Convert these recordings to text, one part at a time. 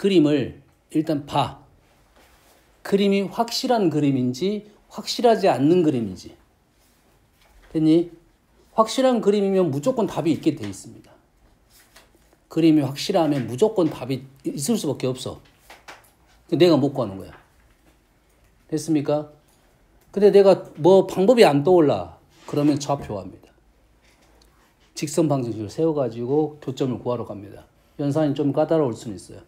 그림을 일단 봐. 그림이 확실한 그림인지 확실하지 않는 그림인지. 됐니? 확실한 그림이면 무조건 답이 있게 돼 있습니다. 그림이 확실하면 무조건 답이 있을 수밖에 없어. 내가 못 구하는 거야. 됐습니까? 근데 내가 뭐 방법이 안 떠올라. 그러면 좌표합니다. 직선 방정식을 세워가지고 교점을 구하러 갑니다. 연산이 좀 까다로울 수는 있어요.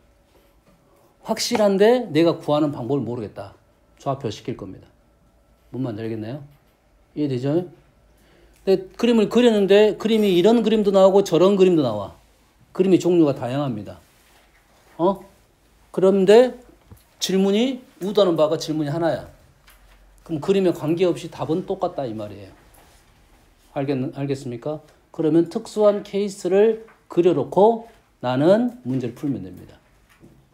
확실한데 내가 구하는 방법을 모르겠다. 좌표 시킬 겁니다. 뭔 말인지 알겠나요? 이해되죠? 근데 그림을 그렸는데 그림이 이런 그림도 나오고 저런 그림도 나와. 그림의 종류가 다양합니다. 그런데 질문이 우도하는 바가 질문이 하나야. 그럼 그림에 관계없이 답은 똑같다 이 말이에요. 알겠습니까? 그러면 특수한 케이스를 그려놓고 나는 문제를 풀면 됩니다.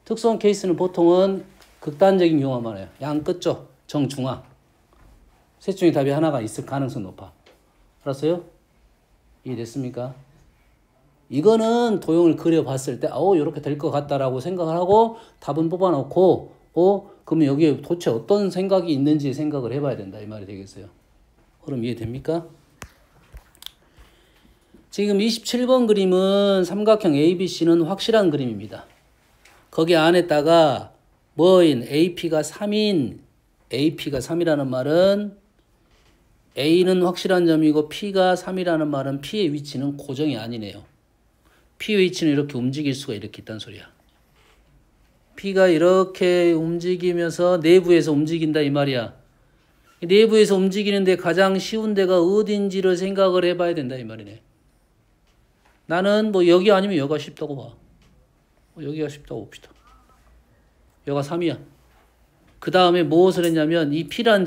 특수한 케이스는 보통은 극단적인 경우가 많아요. 양 끝쪽, 정중앙. 셋 중에 답이 하나가 있을 가능성이 높아. 알았어요? 이해됐습니까? 이거는 도형을 그려봤을 때 이렇게 될 것 같다라고 생각을 하고 답은 뽑아놓고 그러면 여기에 도대체 어떤 생각이 있는지 생각을 해봐야 된다 이 말이 되겠어요. 그럼 이해됩니까? 지금 27번 그림은 삼각형 ABC는 확실한 그림입니다. 거기 안에다가 뭐인 AP가 3인 AP가 3이라는 말은 A는 확실한 점이고 P가 3이라는 말은 P의 위치는 고정이 아니네요. P의 위치는 이렇게 움직일 수가 이렇게 있다는 소리야. P가 이렇게 움직이면서 내부에서 움직인다 이 말이야. 내부에서 움직이는데 가장 쉬운 데가 어딘지를 생각을 해봐야 된다 이 말이네. 나는 뭐 여기 아니면 여기가 쉽다고 봐. 여기가 쉽다고 봅시다. 여기가 3이야. 그 다음에 무엇을 했냐면 이 P라는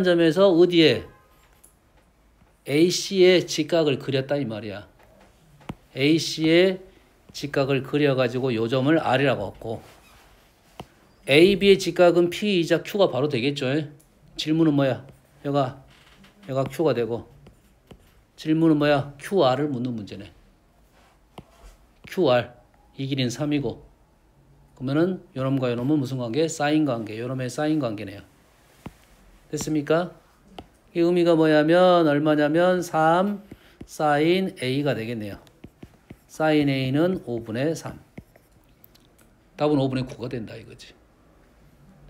점에서 어디에 AC의 직각을 그렸다 이 말이야. AC의 직각을 그려가지고 요 점을 R이라고 했고 AB의 직각은 P이자 Q가 바로 되겠죠. 질문은 뭐야? 여가 Q가 되고 질문은 뭐야? QR을 묻는 문제네. QR 이 길이는 3이고 그러면은 요놈과 요놈은 무슨 관계? 사인 관계. 요놈의 사인 관계네요. 됐습니까? 이 의미가 뭐냐면 얼마냐면 3 사인 A가 되겠네요. 사인 A는 5분의 3. 답은 5분의 9가 된다 이거지.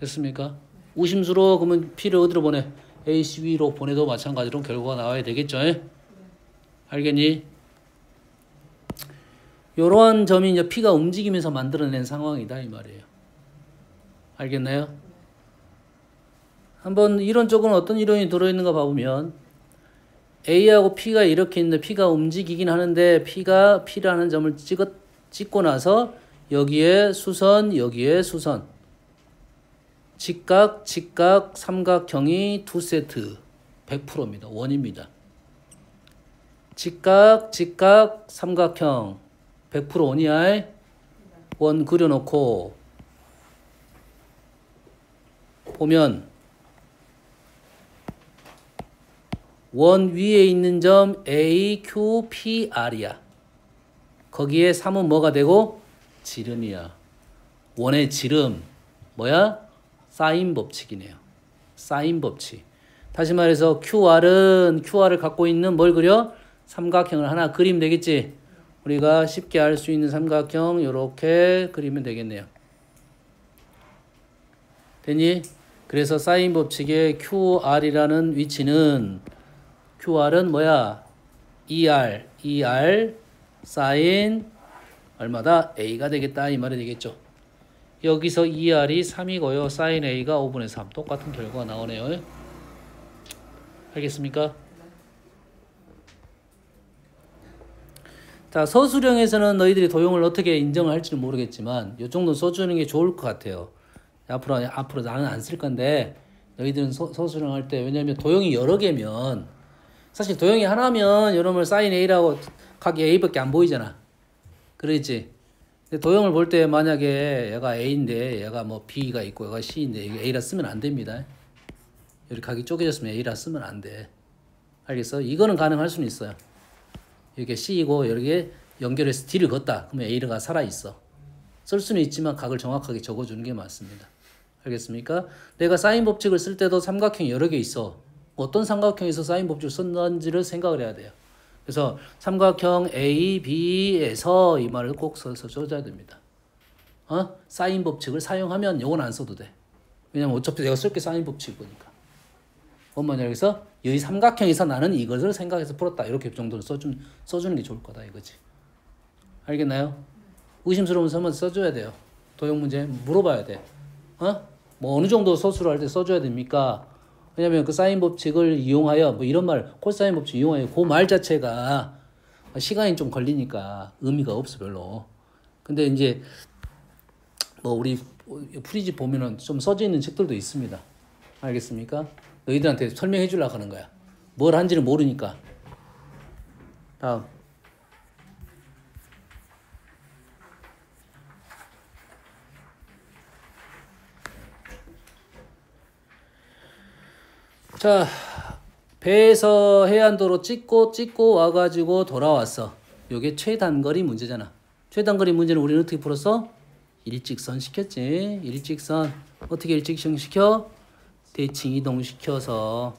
됐습니까? 우심수로 그러면 P를 어디로 보내? ACB로 보내도 마찬가지로 결과가 나와야 되겠죠. 알겠니? 이러한 점이 이제 P가 움직이면서 만들어낸 상황이다 이 말이에요. 알겠나요? 한번 이론적으로는 어떤 이론이 들어있는가 봐보면 A하고 P가 이렇게 있는데 P가 움직이긴 하는데 P가 P라는 점을 찍고 나서 여기에 수선, 여기에 수선. 직각, 삼각형이 두 세트 100%입니다. 원입니다. 직각, 삼각형 100% 원이야. 원 그려놓고 보면 원 위에 있는 점 A, Q, P, R이야. 거기에 3은 뭐가 되고? 지름이야. 원의 지름 뭐야? 사인 법칙이네요. 사인 법칙. 다시 말해서 QR을 갖고 있는 뭘 그려? 삼각형을 하나 그리면 되겠지? 우리가 쉽게 알 수 있는 삼각형 이렇게 그리면 되겠네요. 됐니? 그래서 사인 법칙의 QR이라는 위치는 QR은 뭐야? ER 사인 얼마다? A가 되겠다 이 말이 되겠죠. 여기서 ER이 3이고요. 사인 A가 5분의 3. 똑같은 결과가 나오네요. 알겠습니까? 자, 서술형에서는 너희들이 도형을 어떻게 인정을 할지는 모르겠지만 이 정도는 써주는 게 좋을 것 같아요. 앞으로 나는 안 쓸 건데 너희들은 서술형 할 때 왜냐하면 도형이 여러 개면 사실 도형이 하나면 여러분 사인 A라고 각 A밖에 안 보이잖아. 그러지? 근데 도형을 볼 때 만약에 얘가 A인데 얘가 뭐 B가 있고 얘가 C인데 이게 A라 쓰면 안 됩니다. 여기 각이 쪼개졌으면 A라 쓰면 안 돼. 알겠어? 이거는 가능할 수는 있어요. 이렇게 C이고 여기에 연결해서 D를 걷다. 그러면 A가 살아있어. 쓸 수는 있지만 각을 정확하게 적어주는 게 맞습니다. 알겠습니까? 내가 사인 법칙을 쓸 때도 삼각형이 여러 개 있어. 어떤 삼각형에서 사인 법칙을 썼는지를 생각을 해야 돼요. 그래서 삼각형 A, B에서 이 말을 꼭 써서 써줘야 됩니다. 사인 법칙을 사용하면 이건 안 써도 돼. 왜냐면 어차피 내가 쓸 게 사인 법칙일 거니까. 엄마는 여기서 이 삼각형에서 나는 이것을 생각해서 풀었다. 이렇게 정도로 써주는 게 좋을 거다 이거지. 알겠나요? 의심스러운 점은 써줘야 돼요. 도형 문제 물어봐야 돼. 뭐 어느 정도 서술을 할 때 써줘야 됩니까? 왜냐면 그 사인 법칙을 이용하여 뭐 이런 말 코사인 법칙 이용하여 그 말 자체가 시간이 좀 걸리니까 의미가 없어 별로. 근데 이제 뭐 우리 프리지 보면은 좀 써져 있는 책들도 있습니다. 알겠습니까? 너희들한테 설명해 주려고 하는 거야. 뭘 한지는 모르니까. 다음. 자, 배에서 해안도로 찍고 와가지고 돌아왔어. 요게 최단거리 문제잖아. 최단거리 문제는 우리는 어떻게 풀었어? 일직선 시켰지. 일직선. 어떻게 일직선 시켜? 대칭 이동시켜서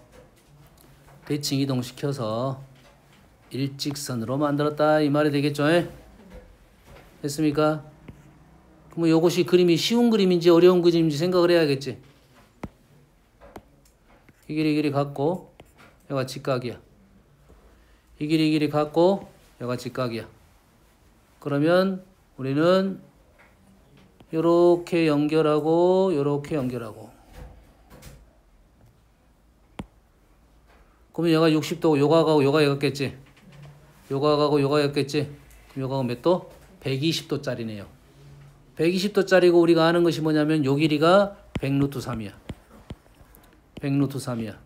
일직선으로 만들었다. 이 말이 되겠죠? 됐습니까? 그럼 요것이 그림이 쉬운 그림인지 어려운 그림인지 생각을 해야겠지. 이 길이 같고 여가 직각이야. 이 길이 같고 여가 직각이야. 그러면 우리는 요렇게 연결하고 요렇게 연결하고 그러면 여가 60도고 요가 가고 요가 여갔겠지. 요가 가고 요가 여갔겠지. 그럼 요가가 몇 도? 120도짜리네요. 120도짜리고 우리가 아는 것이 뭐냐면 요 길이가 100루트 3이야. 100루트 3이야.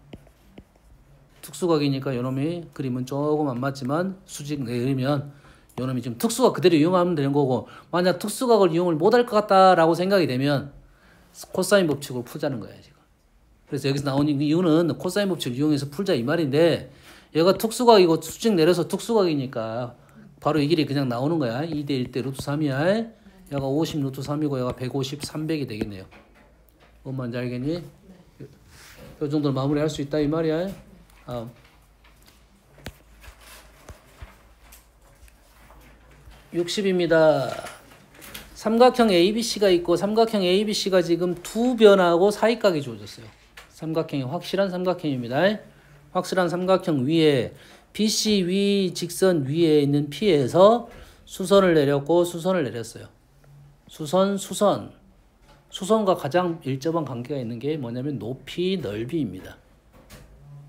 특수각이니까 요놈이 그림은 조금 안 맞지만 수직 내리면 요놈이 지금 특수각 그대로 이용하면 되는 거고 만약 특수각을 이용을 못할 것 같다라고 생각이 되면 코사인 법칙으로 풀자는 거야 지금. 그래서 여기서 나오는 이유는 코사인 법칙을 이용해서 풀자 이 말인데 얘가 특수각이고 수직 내려서 특수각이니까 바로 이 길이 그냥 나오는 거야. 2대 1대 루트 3이야. 얘가 50 루트 3이고 얘가 150 300이 되겠네요. 뭔 말인지 알겠니? 이 정도로 마무리할 수 있다 이 말이야. 60입니다. 삼각형 ABC가 있고 삼각형 ABC가 지금 두 변하고 사이각이 주어졌어요. 삼각형이 확실한 삼각형입니다. 확실한 삼각형 위에 BC 위 직선 위에 있는 P에서 수선을 내렸고 수선을 내렸어요. 수선과 가장 밀접한 관계가 있는 게 뭐냐면 높이 넓이입니다.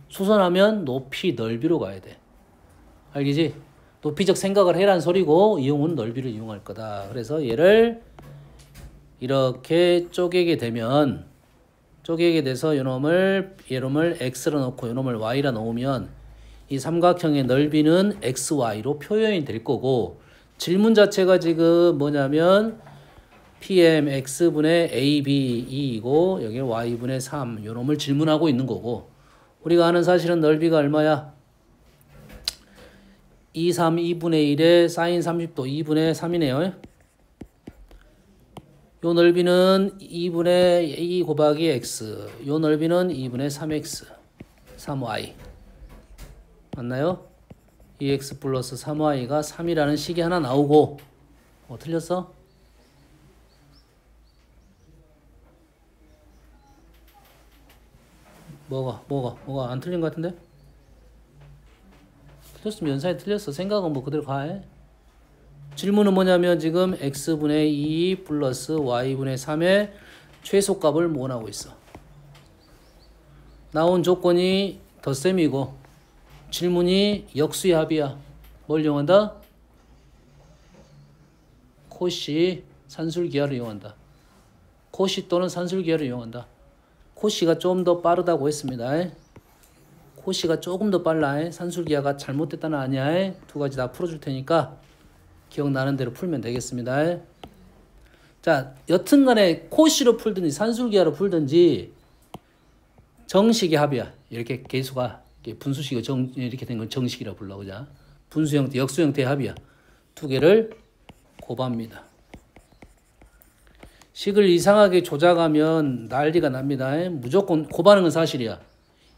수선하면 높이 넓이로 가야 돼. 알겠지? 높이적 생각을 해란 소리고 이용은 넓이를 이용할 거다. 그래서 얘를 이렇게 쪼개게 돼서 요놈을 x로 놓고 요놈을 y라 놓으면 이 삼각형의 넓이는 xy로 표현이 될 거고 질문 자체가 지금 뭐냐면 PM x분의 AB 2이고 여기 y분의 3 요놈을 질문하고 있는 거고 우리가 아는 사실은 넓이가 얼마야? 2분의 1에 사인 30도 2분의 3이네요. 요 넓이는 2분의 2 곱하기 x 요 넓이는 2분의 3x 3y 맞나요? 2x 플러스 3y가 3이라는 식이 하나 나오고 틀렸어? 뭐가 안 틀린 것 같은데? 틀렸으면 연산이 틀렸어. 생각은 뭐 그대로 가. 질문은 뭐냐면 지금 x분의 2 플러스 y분의 3의 최소값을 모은하고 있어. 나온 조건이 덧셈이고 질문이 역수의 합이야. 뭘 이용한다? 코시 산술기하를 이용한다. 코시 또는 산술기하를 이용한다. 코시가 좀 더 빠르다고 했습니다. 코시가 조금 더 빨라. 산술기하가 잘못됐다는 아니야. 두 가지 다 풀어줄 테니까 기억나는 대로 풀면 되겠습니다. 자, 여튼간에 코시로 풀든지 산술기하로 풀든지 정식의 합이야. 이렇게 계수가 분수식이 이렇게 된 건 정식이라고 불러. 그죠? 분수 형태, 역수 형태의 합이야. 두 개를 곱합니다. 식을 이상하게 조작하면 난리가 납니다. 무조건 고반응은 사실이야.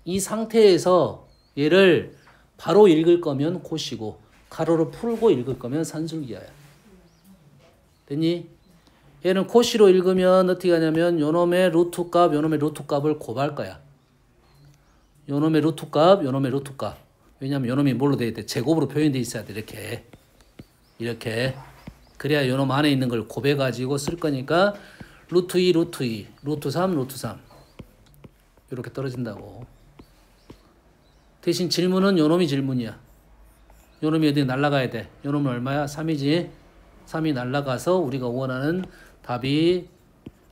이 상태에서 얘를 바로 읽을 거면 코시고 가로로 풀고 읽을 거면 산술기하야. 됐니? 얘는 코시로 읽으면 어떻게 하냐면 요놈의 루트 값, 요놈의 루트 값을 곱할 거야. 요놈의 루트 값, 요놈의 루트 값. 왜냐면 요놈이 뭘로 돼 있대? 제곱으로 표현돼 있어야 돼. 이렇게. 그래야 요놈 안에 있는 걸 곱해가지고 쓸 거니까 루트 2, 루트 2, 루트 3, 루트 3 이렇게 떨어진다고. 대신 질문은 요놈이 질문이야. 요놈이 어디 날아가야 돼. 요놈은 얼마야? 3이지. 3이 날아가서 우리가 원하는 답이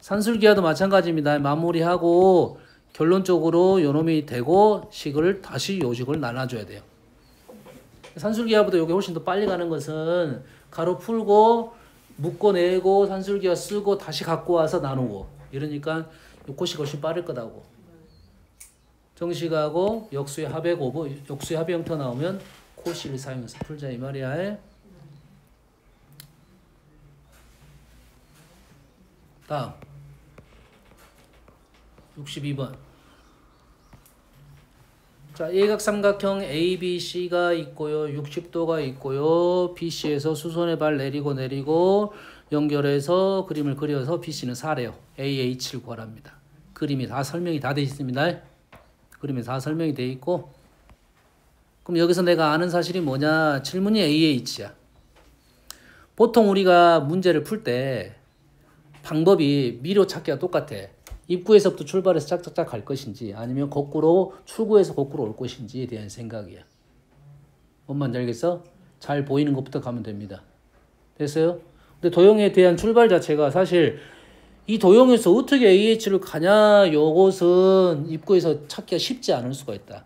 산술기하도 마찬가지입니다. 마무리하고 결론적으로 요놈이 되고 식을 다시 요식을 나눠줘야 돼요. 산술기하보다 이게 훨씬 더 빨리 가는 것은 가로 풀고 묶어내고 산술기하 쓰고 다시 갖고 와서 나누고 이러니까 요코식 훨씬 빠를 거다고. 정식하고 역수의 합의 고부, 역수의 합의 형태 나오면 코식을 사용해서 풀자 이 말이야. 다음 62번. 자, 일각삼각형 ABC가 있고요. 60도가 있고요. BC에서 수선의 발 내리고 연결해서 그림을 그려서 BC는 4래요. AH를 구하랍니다. 그림이 다 설명이 다 돼 있습니다. 그림이 다 설명이 돼 있고 그럼 여기서 내가 아는 사실이 뭐냐? 질문이 AH야. 보통 우리가 문제를 풀 때 방법이 미로 찾기가 똑같아. 입구에서부터 출발해서 짝짝짝 갈 것인지 아니면 거꾸로 출구에서 거꾸로 올 것인지에 대한 생각이야. 뭔 말인지 알겠어? 잘 보이는 것부터 가면 됩니다. 됐어요? 근데 도형에 대한 출발 자체가 사실 이 도형에서 어떻게 AH를 가냐 요것은 입구에서 찾기가 쉽지 않을 수가 있다.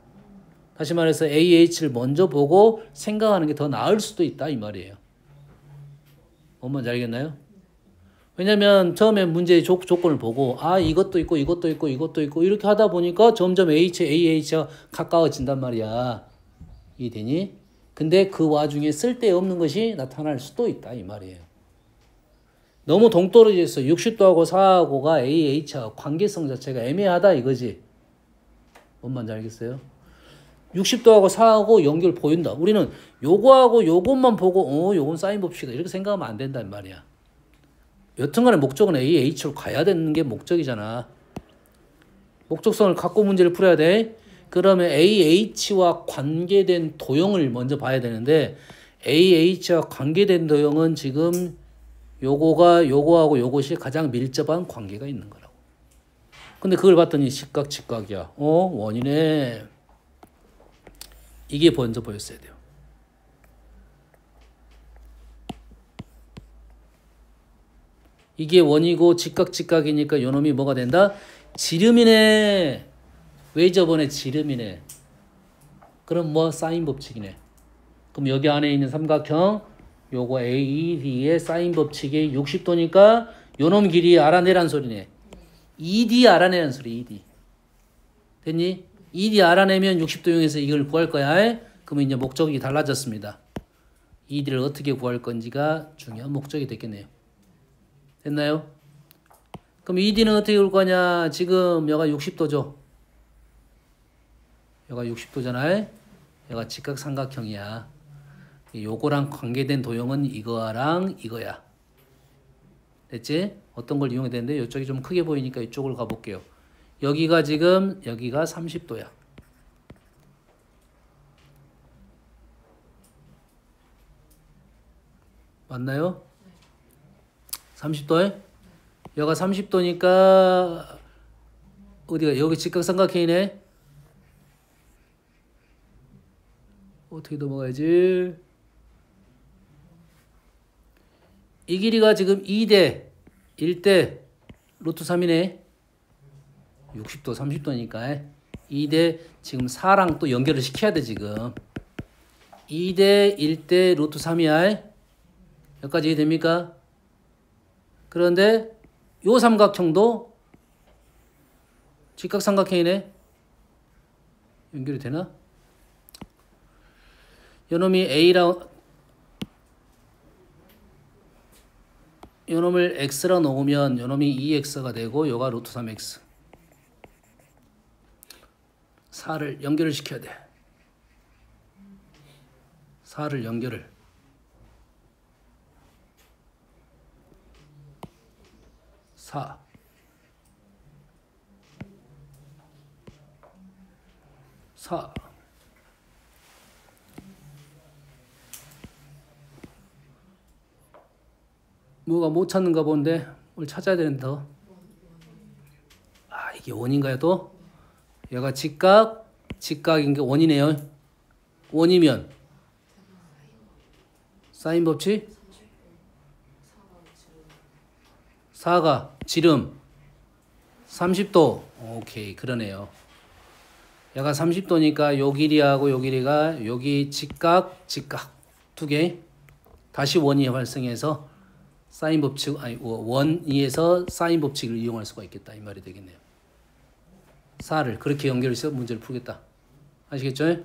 다시 말해서 AH를 먼저 보고 생각하는 게 더 나을 수도 있다 이 말이에요. 뭔 말인지 알겠나요? 왜냐면 처음에 문제의 조건을 보고 이것도 있고 이것도 있고 이것도 있고 이렇게 하다 보니까 점점 AH가 가까워진단 말이야. 이해되니? 근데 그 와중에 쓸데없는 것이 나타날 수도 있다 이 말이에요. 너무 동떨어져 있어. 60도하고 4하고가 AH하고 관계성 자체가 애매하다 이거지. 뭔 말인지 알겠어요? 60도하고 4하고 연결 보인다. 우리는 요거하고 요것만 보고 요건 사인 봅시다 이렇게 생각하면 안 된단 말이야. 여튼간에 목적은 AH로 가야 되는 게 목적이잖아. 목적성을 갖고 문제를 풀어야 돼. 그러면 AH와 관계된 도형을 먼저 봐야 되는데 AH와 관계된 도형은 지금 요거가 요거하고 요것이 가장 밀접한 관계가 있는 거라고. 근데 그걸 봤더니 직각 직각이야. 원이네. 이게 먼저 보였어야 돼요. 이게 원이고 직각 직각이니까 요놈이 뭐가 된다? 지름이네. 왜 저번에 지름이네. 그럼 뭐 사인 법칙이네. 그럼 여기 안에 있는 삼각형 요거 AED의 사인 법칙이 60도니까 요놈 길이 알아내란 소리네. ED 알아내란 소리. ED. 됐니? ED 알아내면 60도형에서 이걸 구할 거야. 그러면 이제 목적이 달라졌습니다. ED를 어떻게 구할 건지가 중요한 목적이 됐겠네요. 됐나요? 그럼 ED는 어떻게 올 거냐? 지금 여가 60도죠. 여가 60도잖아요. 여가 직각삼각형이야. 요거랑 관계된 도형은 이거랑 이거야. 됐지? 어떤 걸 이용해야 되는데 이쪽이 좀 크게 보이니까 이쪽으로 가볼게요. 여기가 지금 여기가 30도야. 맞나요? 30도에? 여가 30도니까 어디가 여기 직각삼각형이네. 어떻게 넘어가야지? 이 길이가 지금 2대 1대 루트 3이네. 60도 30도니까 2대 지금 4랑 또 연결을 시켜야 돼 지금. 2대 1대 루트 3이야. 여기까지 이해됩니까? 그런데 요 삼각형도 직각삼각형이네. 연결이 되나? 요놈이 A랑 요놈을 x라 놓으면 요놈이 2x가 되고 요가 루트 3x. 4를 연결을 시켜야 돼. 4를 연결을. 4. 뭐가 못 찾는가 본데 뭘 찾아야 되는데 더. 아, 이게 원인가요 또? 얘가 직각인 게 원이네요. 원이면 사인 법칙? 4가 지름 30도. 오케이, 그러네요. 얘가 30도니까 요 길이하고 요 길이가 여기 직각 두 개. 다시 원이 발생해서 사인 법칙, 아니 원이에서 사인 법칙을 이용할 수가 있겠다 이 말이 되겠네요. 4를 그렇게 연결해서 문제를 풀겠다. 아시겠죠?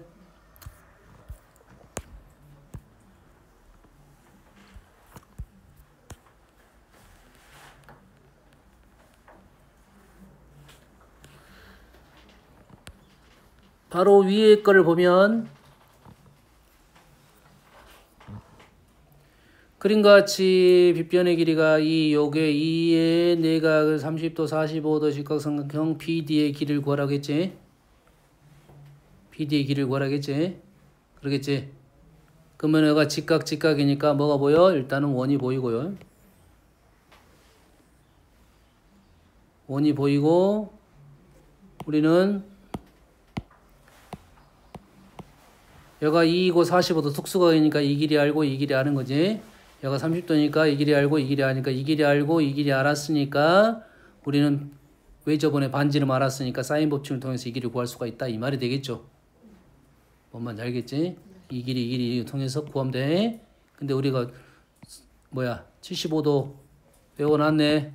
바로 위에 거를 보면 그림과 같이 빗변의 길이가 요게 2의 내각 30도 45도 직각삼각형 BD의 길이를 구하라겠지. BD의 길이를 구하라겠지. 그러겠지. 그러면 얘가 직각이니까 뭐가 보여? 일단은 원이 보이고요. 원이 보이고 우리는 얘가 2이고 45도 특수각이니까 이 길이 알고 이 길이 아는 거지. 얘가 30도니까 이 길이 알고 이 길이 아니까 이 길이 알고 이 길이 알았으니까 우리는 왜 저번에 반지름 알았으니까 사인 법칙을 통해서 이 길이를 구할 수가 있다 이 말이 되겠죠. 뭔 말인지 알겠지? 이 길이 통해서 구하면 돼. 근데 우리가 75도 외워놨네.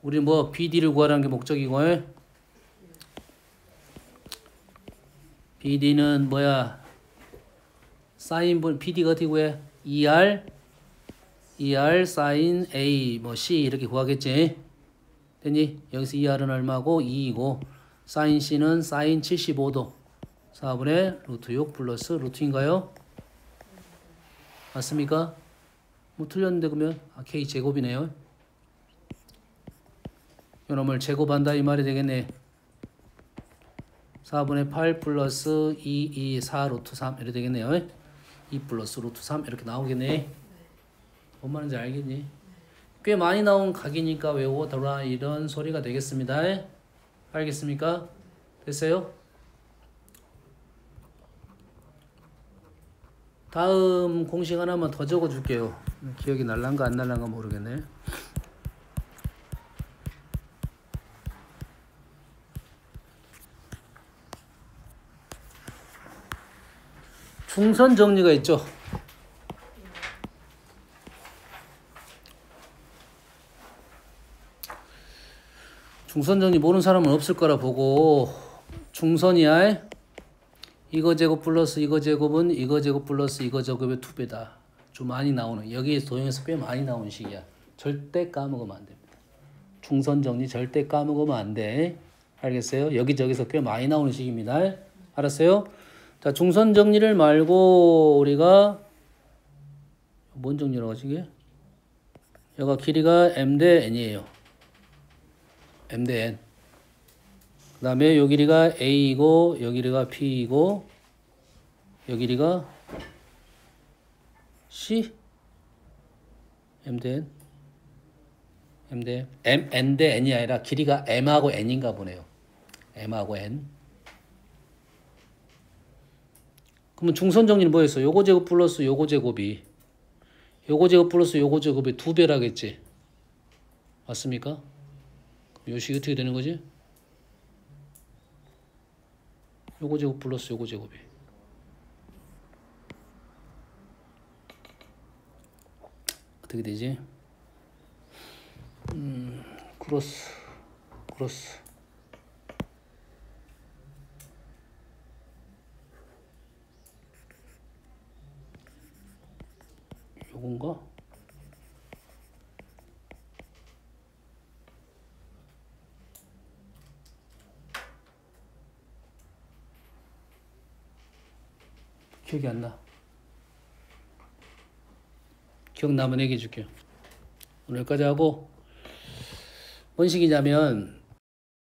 우리 BD를 구하라는 게 목적이고 BD는 사인분 BD가 어떻게 구해? ER 사인 A C 이렇게 구하겠지. 됐니? 여기서 ER은 얼마고? 2이고 사인 C는 사인 75도 4분의 루트 6 플러스 루트인가요? 맞습니까? 뭐 틀렸는데 그러면 K 제곱이네요. 요놈을 제곱한다 이 말이 되겠네. 4분의 8 플러스 4 루트 3 이렇게 되겠네요. 2 플러스 루트 3 이렇게 나오겠네. 뭔 말인지 알겠니? 꽤 많이 나온 각이니까 외워둬라 이런 소리가 되겠습니다. 알겠습니까? 됐어요? 다음 공식 하나만 더 적어줄게요. 기억이 날란가 안 날란가 모르겠네. 중선 정리가 있죠. 중선 정리 모르는 사람은 없을 거라 보고 중선이야. 이거 제곱 플러스 이거 제곱은 이거 제곱 플러스 이거 제곱의 2배다. 좀 많이 나오는 여기에 도형에서 꽤 많이 나오는 식이야. 절대 까먹으면 안 됩니다. 중선 정리 절대 까먹으면 안 돼. 알겠어요? 여기저기서 꽤 많이 나오는 식입니다. 알았어요? 자, 중선 정리를 말고 우리가 뭔 정리라고 하지 이게? 여기가 길이가 m 대 n이에요. m 대 n. 그 다음에 요 길이가 a이고 요 길이가 p이고 요 길이가 c. m 대 n. m 대 n 대 n이 아니라 길이가 m하고 n인가 보네요. m하고 n. 그러면 중선 정리는 뭐였어? 요거 제곱 플러스 요거 제곱이 요거 제곱 플러스 요거 제곱이 2배라겠지. 맞습니까? 그럼 요 식이 어떻게 되는 거지? 요거 제곱 플러스 요거 제곱이 어떻게 되지? 크로스 요건가? 기억이 안 나. 기억나면 얘기해 줄게요. 오늘 여기까지 하고 뭔 식이냐면